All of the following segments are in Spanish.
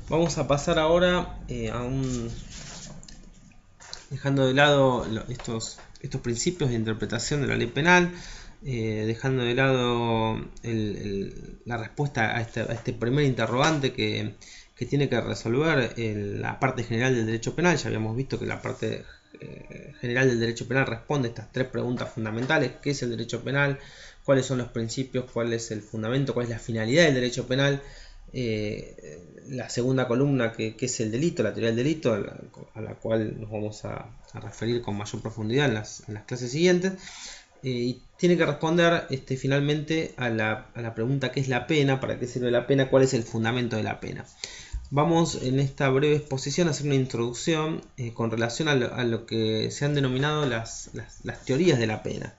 Vamos a pasar ahora dejando de lado estos principios de interpretación de la ley penal, dejando de lado la respuesta a este primer interrogante que tiene que resolver la parte general del derecho penal. Ya habíamos visto que la parte general del derecho penal responde a estas tres preguntas fundamentales: ¿qué es el derecho penal? ¿Cuáles son los principios? ¿Cuál es el fundamento? ¿Cuál es la finalidad del derecho penal? La segunda columna, que es el delito, la teoría del delito, a la cual nos vamos a referir con mayor profundidad en las clases siguientes. Y tiene que responder finalmente a la pregunta: ¿qué es la pena? ¿Para qué sirve la pena? ¿Cuál es el fundamento de la pena? Vamos en esta breve exposición a hacer una introducción con relación a lo que se han denominado las teorías de la pena.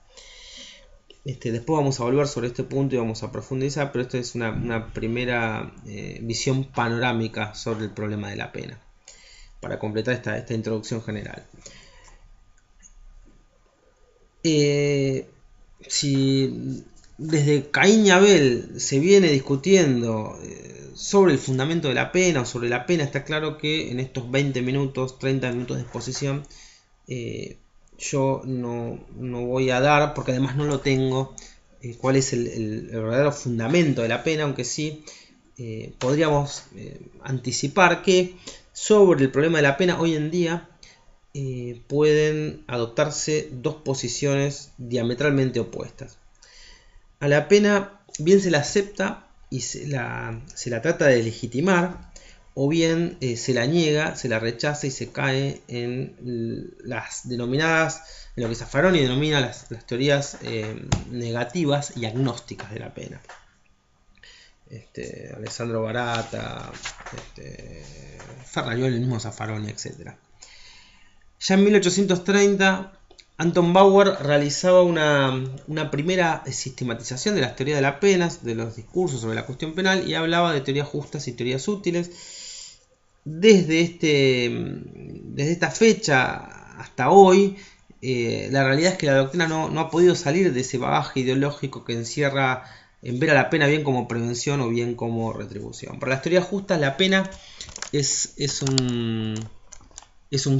Después vamos a volver sobre este punto y vamos a profundizar, pero esto es una primera visión panorámica sobre el problema de la pena, para completar esta introducción general. Si desde Caín y Abel se viene discutiendo sobre el fundamento de la pena o sobre la pena, está claro que en estos 20 minutos, 30 minutos de exposición, yo no voy a dar, porque además no lo tengo, cuál es el verdadero fundamento de la pena, aunque sí podríamos anticipar que sobre el problema de la pena hoy en día pueden adoptarse dos posiciones diametralmente opuestas. A la pena bien se la acepta y se la trata de legitimar, o bien se la niega, se la rechaza y se cae en las denominadas, en lo que Zaffaroni denomina las teorías negativas y agnósticas de la pena. Alessandro Barata, Ferrarioli, el mismo Zaffaroni, etc. Ya en 1830, Anton Bauer realizaba una primera sistematización de las teorías de la pena, de los discursos sobre la cuestión penal, y hablaba de teorías justas y teorías útiles. Desde esta fecha hasta hoy, la realidad es que la doctrina no ha podido salir de ese bagaje ideológico que encierra en ver a la pena bien como prevención o bien como retribución. Para las teorías justas, la pena es un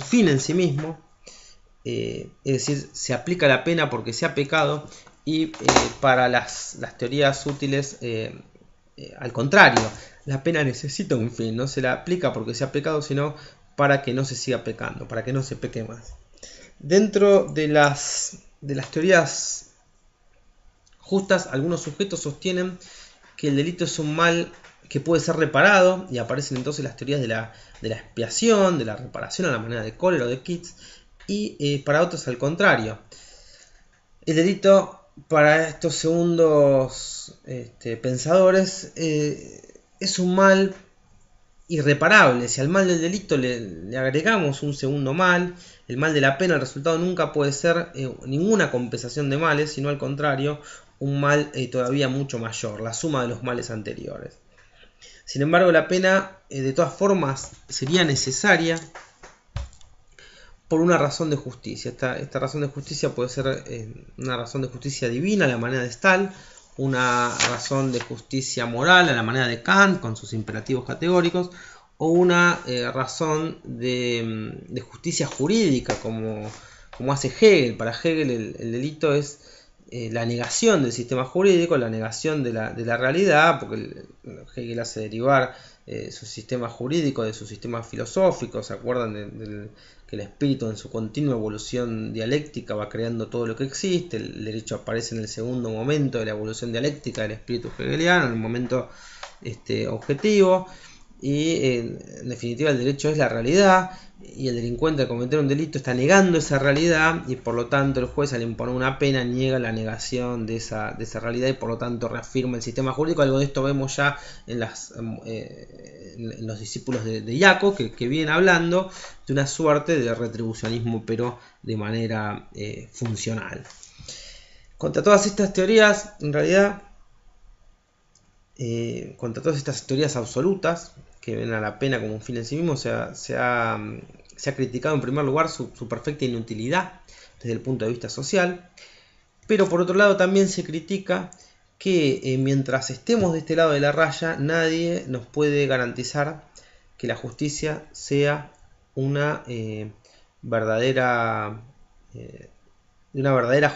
fin en sí mismo, es decir, se aplica la pena porque se ha pecado, y para las teorías útiles, al contrario, la pena necesita un fin, no se la aplica porque se ha pecado, sino para que no se siga pecando, para que no se peque más. Dentro de las teorías justas, algunos sujetos sostienen que el delito es un mal que puede ser reparado, y aparecen entonces las teorías de la expiación, de la reparación a la manera de Kohler o de Keats, y para otros al contrario. El delito para estos segundos pensadores es un mal irreparable. Si al mal del delito le agregamos un segundo mal, el mal de la pena, el resultado nunca puede ser ninguna compensación de males, sino al contrario, un mal todavía mucho mayor, la suma de los males anteriores. Sin embargo, la pena de todas formas sería necesaria por una razón de justicia. Esta razón de justicia puede ser una razón de justicia divina a la manera de Stahl, una razón de justicia moral a la manera de Kant con sus imperativos categóricos, o una razón de justicia jurídica como hace Hegel. Para Hegel el delito es la negación del sistema jurídico, la negación de la realidad, porque Hegel hace derivar su sistema jurídico de su sistema filosófico. ¿Se acuerdan que el espíritu en su continua evolución dialéctica va creando todo lo que existe? El derecho aparece en el segundo momento de la evolución dialéctica del espíritu hegeliano, en el momento objetivo, y en definitiva el derecho es la realidad, y el delincuente al cometer un delito está negando esa realidad, y por lo tanto el juez, al imponer una pena, niega la negación de esa realidad y por lo tanto reafirma el sistema jurídico. Algo de esto vemos ya en los discípulos de Jaco, que vienen hablando de una suerte de retribucionismo, pero de manera funcional. Contra todas estas teorías, en realidad, contra todas estas teorías absolutas que ven a la pena como un fin en sí mismo, se ha criticado en primer lugar su perfecta inutilidad desde el punto de vista social, pero por otro lado también se critica que mientras estemos de este lado de la raya, nadie nos puede garantizar que la justicia sea una verdadera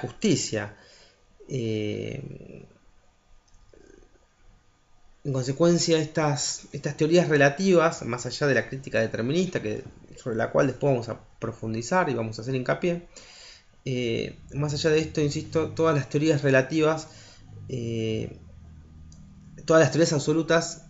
justicia. En consecuencia, estas teorías relativas, más allá de la crítica determinista, sobre la cual después vamos a profundizar y vamos a hacer hincapié, más allá de esto, insisto, todas las teorías relativas, todas las teorías absolutas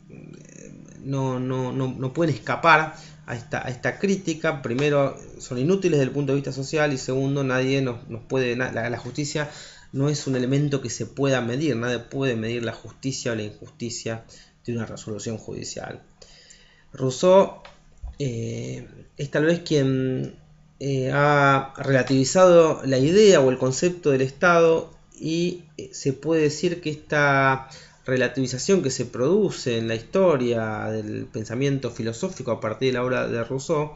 no pueden escapar a esta crítica. Primero, son inútiles desde el punto de vista social, y segundo, nadie nos puede, la justicia no es un elemento que se pueda medir, nadie puede medir la justicia o la injusticia de una resolución judicial. Rousseau es tal vez quien ha relativizado la idea o el concepto del Estado, y se puede decir que esta relativización que se produce en la historia del pensamiento filosófico a partir de la obra de Rousseau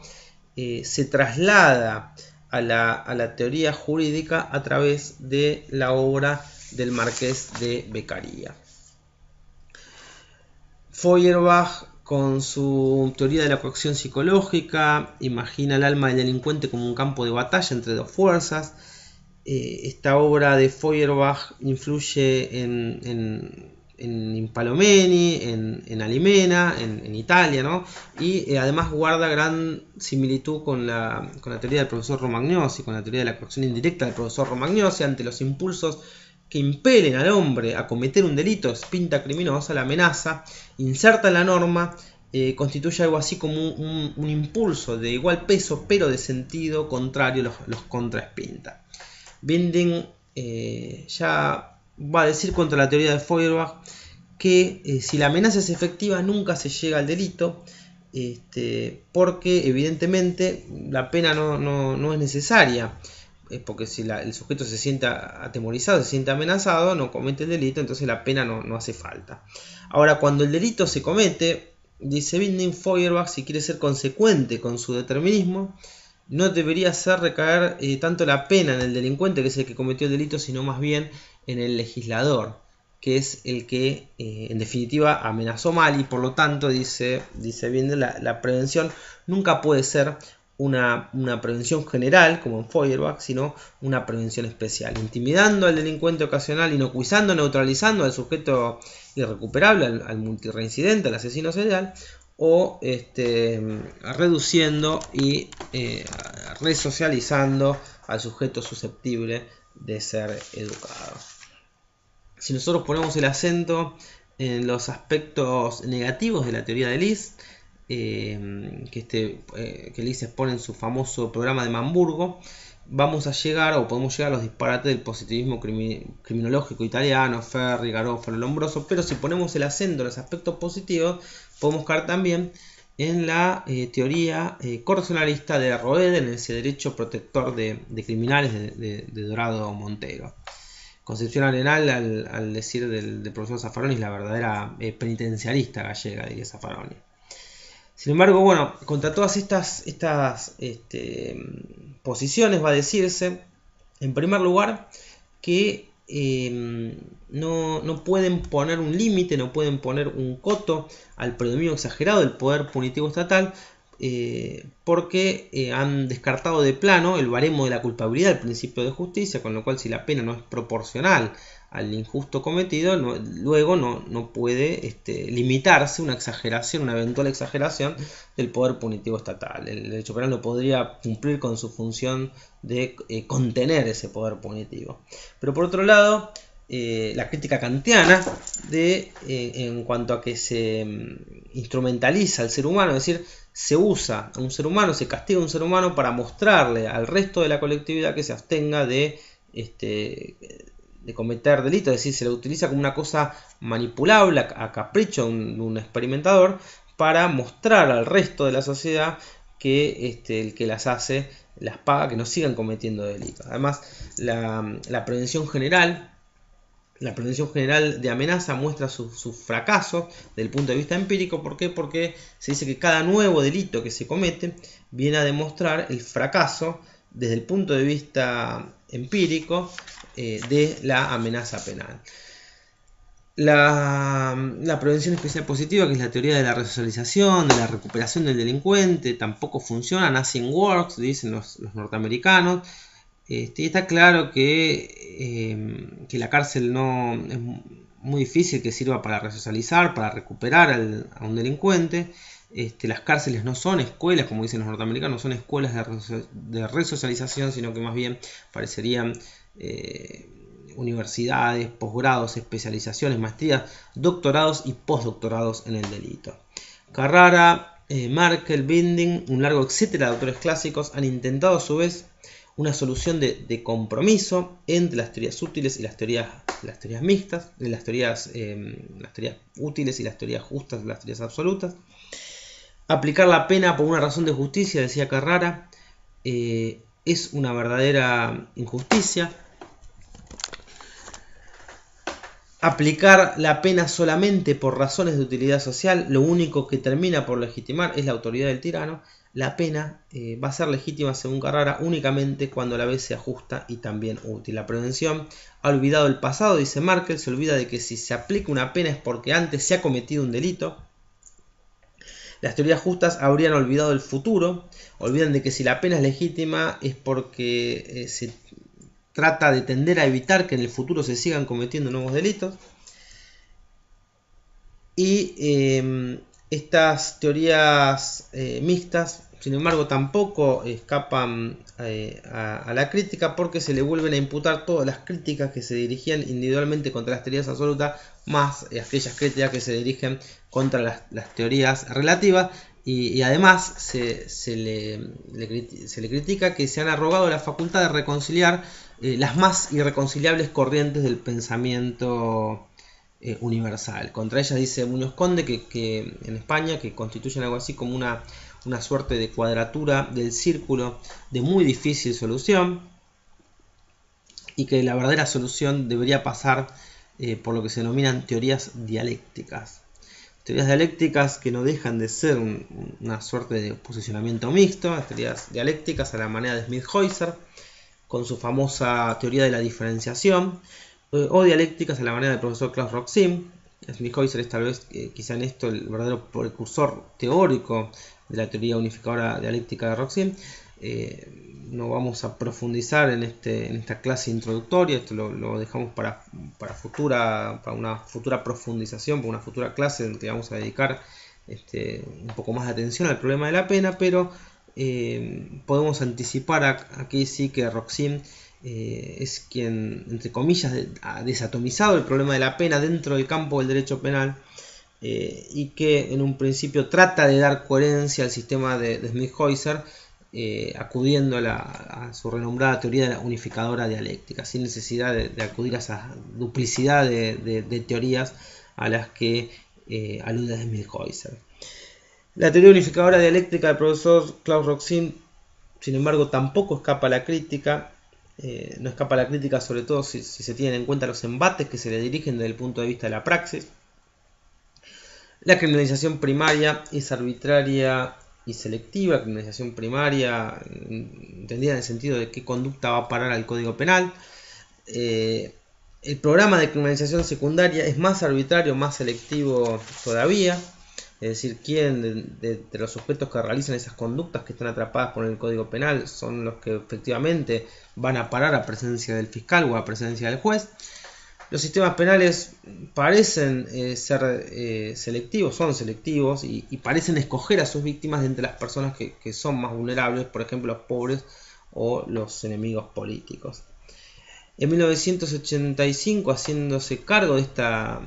se traslada a la teoría jurídica a través de la obra del Marqués de Beccaria. Feuerbach, con su teoría de la coacción psicológica, imagina el alma del delincuente como un campo de batalla entre dos fuerzas. Esta obra de Feuerbach influye en Impalomeni, en Alimena, en Italia, ¿no? Y además guarda gran similitud con la teoría del profesor Romagnosi, con la teoría de la coacción indirecta del profesor Romagnosi. Ante los impulsos que impelen al hombre a cometer un delito, pinta criminosa, la amenaza, inserta en la norma, constituye algo así como un impulso de igual peso, pero de sentido contrario, los contraespinta. Binding ya va a decir contra la teoría de Feuerbach que si la amenaza es efectiva nunca se llega al delito, porque evidentemente la pena no es necesaria, porque si el sujeto se siente atemorizado, se siente amenazado, no comete el delito, entonces la pena no hace falta. Ahora, cuando el delito se comete, dice Binding, Feuerbach, si quiere ser consecuente con su determinismo, no debería hacer recaer tanto la pena en el delincuente, que es el que cometió el delito, sino más bien en el legislador, que es el que en definitiva amenazó mal, y por lo tanto, dice bien, la prevención nunca puede ser una prevención general como en Feuerbach, sino una prevención especial, intimidando al delincuente ocasional, inocuizando, neutralizando al sujeto irrecuperable, al multireincidente, al asesino serial, o reduciendo y resocializando al sujeto susceptible de ser educado. Si nosotros ponemos el acento en los aspectos negativos de la teoría de Lis, que Lis expone en su famoso programa de Mamburgo, vamos a llegar, o podemos llegar a los disparates del positivismo criminológico italiano, Ferri, Garofalo, Lombroso. Pero si ponemos el acento en los aspectos positivos, podemos caer también en la teoría correccionalista de Roeder, en ese derecho protector de criminales de Dorado Montero. Concepción Arenal, al decir del profesor Zaffaroni, es la verdadera penitenciarista gallega, diría Zaffaroni. Sin embargo, bueno, contra todas estas posiciones va a decirse, en primer lugar, que no pueden poner un límite, no pueden poner un coto al predominio exagerado del poder punitivo estatal, porque han descartado de plano el baremo de la culpabilidad, el principio de justicia, con lo cual si la pena no es proporcional al injusto cometido, luego no puede limitarse una eventual exageración del poder punitivo estatal. El derecho penal no podría cumplir con su función de contener ese poder punitivo. Pero por otro lado, la crítica kantiana en cuanto a que se instrumentaliza al ser humano, es decir, se usa a un ser humano, se castiga a un ser humano para mostrarle al resto de la colectividad que se abstenga de cometer delitos, es decir, se lo utiliza como una cosa manipulable a capricho de un experimentador para mostrar al resto de la sociedad que el que las hace las paga, que no sigan cometiendo delitos. Además, la prevención general de amenaza muestra su fracaso desde el punto de vista empírico. ¿Por qué? Porque se dice que cada nuevo delito que se comete viene a demostrar el fracaso desde el punto de vista empírico de la amenaza penal. La prevención especial positiva, que es la teoría de la resocialización, de la recuperación del delincuente, tampoco funciona. Nothing works, dicen los norteamericanos. Y está claro que la cárcel no es muy difícil que sirva para resocializar, para recuperar a un delincuente. Las cárceles no son escuelas, como dicen los norteamericanos, no son escuelas de resocialización, sino que más bien parecerían universidades, posgrados, especializaciones, maestrías, doctorados y postdoctorados en el delito. Carrara, Markel, Binding, un largo etcétera de autores clásicos han intentado a su vez una solución de compromiso entre las teorías útiles y las teorías mixtas, las teorías útiles y las teorías justas y las teorías absolutas. Aplicar la pena por una razón de justicia, decía Carrara, es una verdadera injusticia. Aplicar la pena solamente por razones de utilidad social, lo único que termina por legitimar es la autoridad del tirano. La pena va a ser legítima, según Carrara, únicamente cuando la vez sea justa y también útil. La prevención ha olvidado el pasado, dice Markel, se olvida de que si se aplica una pena es porque antes se ha cometido un delito. Las teorías justas habrían olvidado el futuro, olvidan de que si la pena es legítima es porque se trata de tender a evitar que en el futuro se sigan cometiendo nuevos delitos. Y estas teorías mixtas, sin embargo, tampoco escapan a la crítica, porque se le vuelven a imputar todas las críticas que se dirigían individualmente contra las teorías absolutas, más aquellas críticas que se dirigen contra las teorías relativas. Y además se le critica que se han arrogado la facultad de reconciliar las más irreconciliables corrientes del pensamiento universal. Contra ellas dice Muñoz Conde que en España, que constituyen algo así como una suerte de cuadratura del círculo de muy difícil solución, y que la verdadera solución debería pasar por lo que se denominan teorías dialécticas. Teorías dialécticas que no dejan de ser una suerte de posicionamiento mixto, las teorías dialécticas a la manera de Smith-Heuser, con su famosa teoría de la diferenciación, o dialécticas a la manera del profesor Klaus Roxin. Smith-Heuser es tal vez quizá en esto el verdadero precursor teórico de la teoría unificadora dialéctica de Roxin. No vamos a profundizar en esta clase introductoria, esto lo dejamos para una futura profundización, para una futura clase en que vamos a dedicar un poco más de atención al problema de la pena, pero podemos anticipar aquí sí que Roxin es quien, entre comillas, ha desatomizado el problema de la pena dentro del campo del derecho penal, y que en un principio trata de dar coherencia al sistema de Smith-Heuser, acudiendo a su renombrada teoría unificadora dialéctica, sin necesidad de acudir a esa duplicidad de teorías a las que alude Smith-Heuser. La teoría unificadora dialéctica del profesor Klaus Roxin, sin embargo, tampoco escapa a la crítica. No escapa a la crítica, sobre todo si se tienen en cuenta los embates que se le dirigen desde el punto de vista de la praxis. La criminalización primaria es arbitraria y selectiva. Criminalización primaria entendida en el sentido de qué conducta va a parar al Código Penal. El programa de criminalización secundaria es más arbitrario, más selectivo todavía. Es decir, quién de los sujetos que realizan esas conductas que están atrapadas por el Código Penal son los que efectivamente van a parar a presencia del fiscal o a presencia del juez. Los sistemas penales parecen ser selectivos, son selectivos y parecen escoger a sus víctimas de entre las personas que son más vulnerables, por ejemplo los pobres o los enemigos políticos. En 1985, haciéndose cargo de esta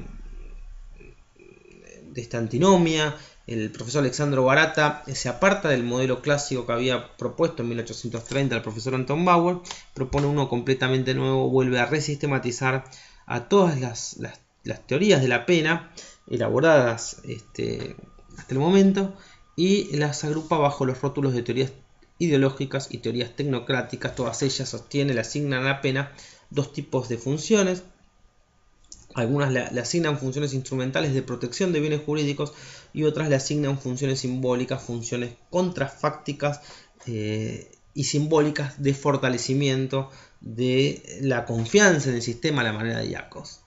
antinomia, el profesor Alexandro Barata se aparta del modelo clásico que había propuesto en 1830 el profesor Anton Bauer, propone uno completamente nuevo, vuelve a resistematizar a todas las teorías de la pena elaboradas hasta el momento, y las agrupa bajo los rótulos de teorías ideológicas y teorías tecnocráticas. Todas ellas sostienen, le asignan a la pena dos tipos de funciones. Algunas le asignan funciones instrumentales de protección de bienes jurídicos y otras le asignan funciones simbólicas, funciones contrafácticas y simbólicas de fortalecimiento de la confianza en el sistema a la manera de Jacobs.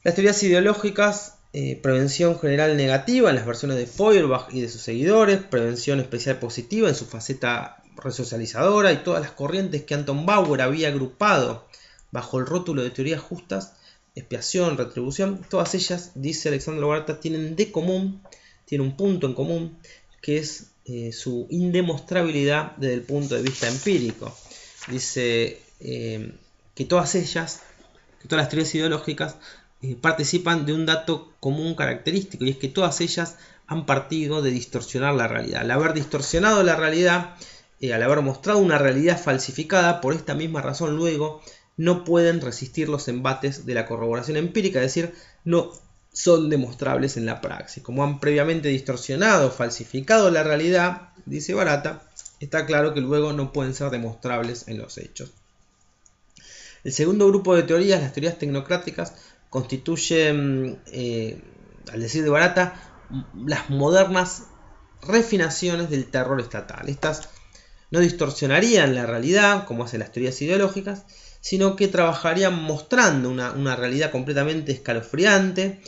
Las teorías ideológicas, prevención general negativa en las versiones de Feuerbach y de sus seguidores, prevención especial positiva en su faceta resocializadora, y todas las corrientes que Anton Bauer había agrupado bajo el rótulo de teorías justas, expiación, retribución, todas ellas, dice Alexandro Barata, tienen un punto en común, que es su indemostrabilidad desde el punto de vista empírico. Dice que todas ellas, que todas las teorías ideológicas, participan de un dato común característico, y es que todas ellas han partido de distorsionar la realidad. Al haber distorsionado la realidad, al haber mostrado una realidad falsificada, por esta misma razón luego no pueden resistir los embates de la corroboración empírica, es decir, no son demostrables en la praxis. Como han previamente distorsionado, falsificado la realidad, dice Barata, está claro que luego no pueden ser demostrables en los hechos. El segundo grupo de teorías, las teorías tecnocráticas, constituyen, al decir de Barata, las modernas refinaciones del terror estatal. Estas no distorsionarían la realidad, como hacen las teorías ideológicas, sino que trabajarían mostrando una realidad completamente escalofriante,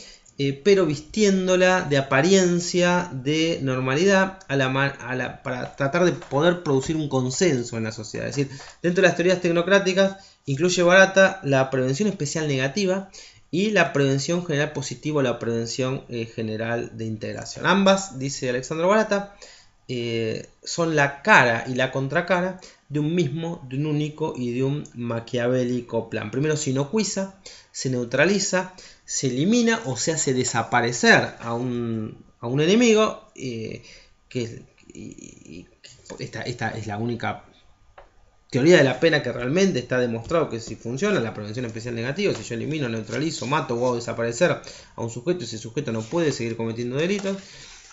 pero vistiéndola de apariencia de normalidad para tratar de poder producir un consenso en la sociedad. Es decir, dentro de las teorías tecnocráticas incluye Barata la prevención especial negativa y la prevención general positiva o la prevención general de integración. Ambas, dice Alexandro Barata, son la cara y la contracara de un único y de un maquiavélico plan. Primero se inocuiza, se neutraliza, se elimina o se hace desaparecer a un enemigo, esta es la única teoría de la pena que realmente está demostrado que si funciona, la prevención especial negativa. Si yo elimino, neutralizo, mato o hago desaparecer a un sujeto, ese sujeto no puede seguir cometiendo delitos.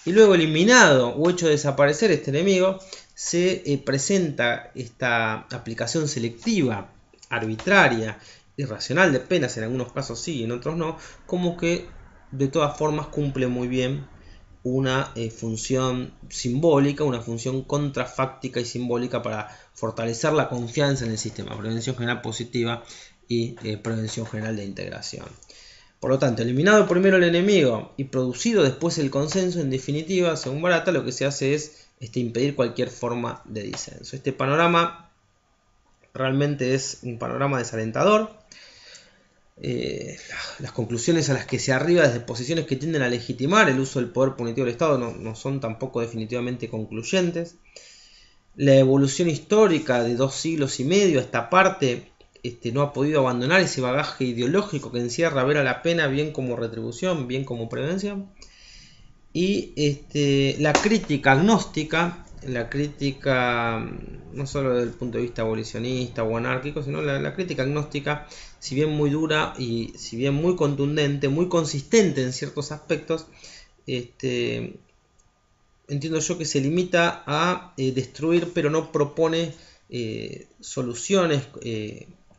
Y luego, eliminado o hecho desaparecer este enemigo, se presenta esta aplicación selectiva, arbitraria, irracional de penas, en algunos casos sí, en otros no, como que de todas formas cumple muy bien una función simbólica, una función contrafáctica y simbólica para fortalecer la confianza en el sistema, prevención general positiva y prevención general de integración. Por lo tanto, eliminado primero el enemigo y producido después el consenso, en definitiva, según Barata, lo que se hace es impedir cualquier forma de disenso. Este panorama realmente es un panorama desalentador. Las conclusiones a las que se arriba desde posiciones que tienden a legitimar el uso del poder punitivo del Estado no son tampoco definitivamente concluyentes. La evolución histórica de 2 siglos y medio a esta parte no ha podido abandonar ese bagaje ideológico que encierra ver a la pena bien como retribución, bien como prevención. Y la crítica agnóstica, la crítica no solo desde el punto de vista abolicionista o anárquico, sino la crítica agnóstica, si bien muy dura y si bien muy contundente, muy consistente en ciertos aspectos, entiendo yo que se limita a destruir, pero no propone soluciones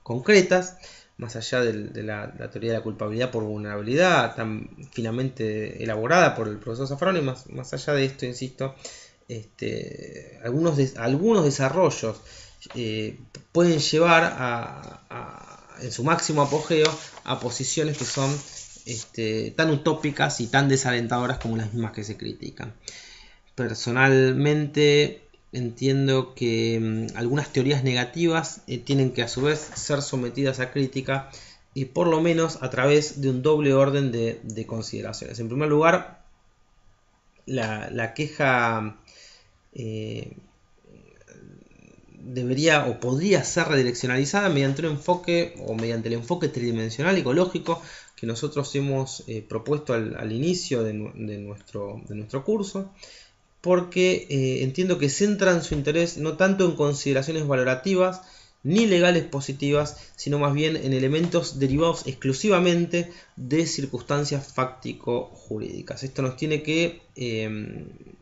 concretas, más allá de la teoría de la culpabilidad por vulnerabilidad, tan finamente elaborada por el profesor Zaffaroni. Más allá de esto, insisto, algunos desarrollos pueden llevar en su máximo apogeo a posiciones que son tan utópicas y tan desalentadoras como las mismas que se critican. Personalmente entiendo que algunas teorías negativas tienen que a su vez ser sometidas a crítica, y por lo menos a través de un doble orden de consideraciones. En primer lugar, la queja debería o podría ser redireccionalizada mediante un enfoque o mediante el enfoque tridimensional ecológico que nosotros hemos propuesto al inicio de nuestro curso, porque entiendo que centran su interés no tanto en consideraciones valorativas ni legales positivas, sino más bien en elementos derivados exclusivamente de circunstancias fáctico-jurídicas. Esto nos tiene que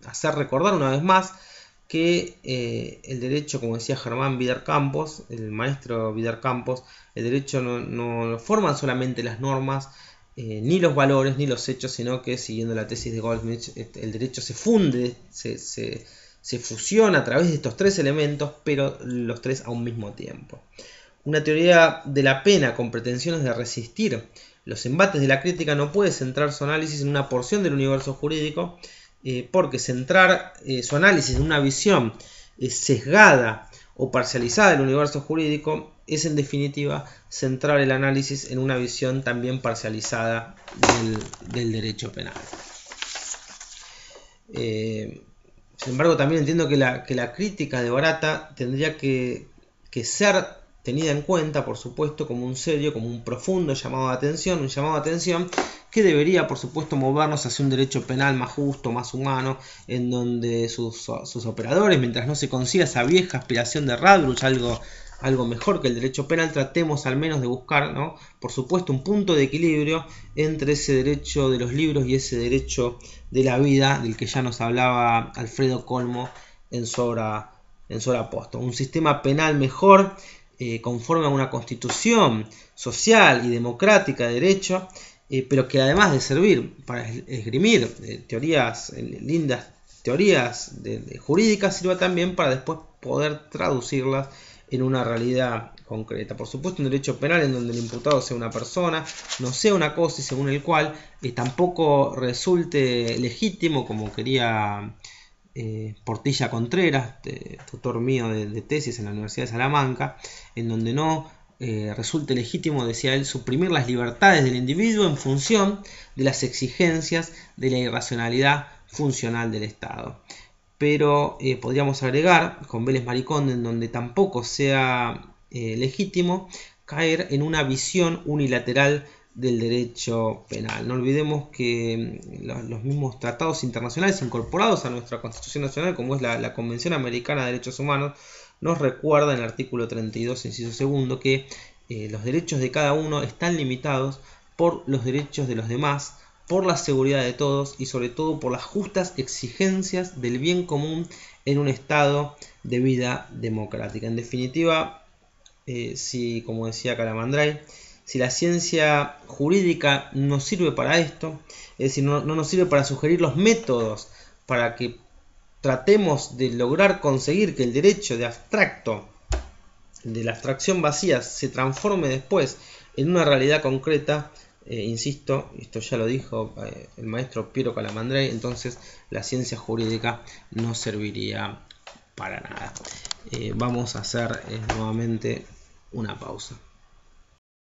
hacer recordar una vez más que el derecho, como decía Germán Vidar Campos, el maestro Vidar Campos, el derecho no forman solamente las normas, ni los valores, ni los hechos, sino que, siguiendo la tesis de Goldsmith, el derecho se funde, se fusiona a través de estos tres elementos, pero los tres a un mismo tiempo. Una teoría de la pena con pretensiones de resistir Los embates de la crítica no puede centrar su análisis en una porción del universo jurídico, porque centrar su análisis en una visión sesgada o parcializada del universo jurídico es en definitiva centrar el análisis en una visión también parcializada del derecho penal. Sin embargo, también entiendo que la crítica de Barata tendría que ser tenida en cuenta, por supuesto, como un serio, como un profundo llamado de atención, un llamado de atención que debería, por supuesto, movernos hacia un derecho penal más justo, más humano, en donde sus operadores, mientras no se consiga esa vieja aspiración de Radbruch, algo mejor que el derecho penal, tratemos al menos de buscar, ¿no?, por supuesto, un punto de equilibrio entre ese derecho de los libros y ese derecho de la vida, del que ya nos hablaba Alfredo Colmo en su obra Póstuma. Un sistema penal mejor, conforme a una constitución social y democrática de derecho, pero que además de servir para esgrimir lindas teorías jurídicas, sirva también para después poder traducirlas en una realidad concreta. Por supuesto, un derecho penal en donde el imputado sea una persona, no sea una cosa, y según el cual tampoco resulte legítimo, como quería Portilla Contreras, tutor mío de tesis en la Universidad de Salamanca, en donde no resulte legítimo, decía él, suprimir las libertades del individuo en función de las exigencias de la irracionalidad funcional del Estado. Pero podríamos agregar, con Vélez Mariconde, en donde tampoco sea legítimo caer en una visión unilateral del derecho penal. No olvidemos que los mismos tratados internacionales incorporados a nuestra Constitución Nacional, como es la Convención Americana de Derechos Humanos, nos recuerda en el artículo 32, inciso segundo, que los derechos de cada uno están limitados por los derechos de los demás, por la seguridad de todos y sobre todo por las justas exigencias del bien común en un estado de vida democrática. En definitiva, si, como decía Calamandrei, si la ciencia jurídica nos sirve para esto, es decir, no nos sirve para sugerir los métodos para que tratemos de lograr conseguir que el derecho de la abstracción vacía, se transforme después en una realidad concreta, insisto, esto ya lo dijo el maestro Piero Calamandrei, entonces la ciencia jurídica no serviría para nada. Vamos a hacer nuevamente una pausa.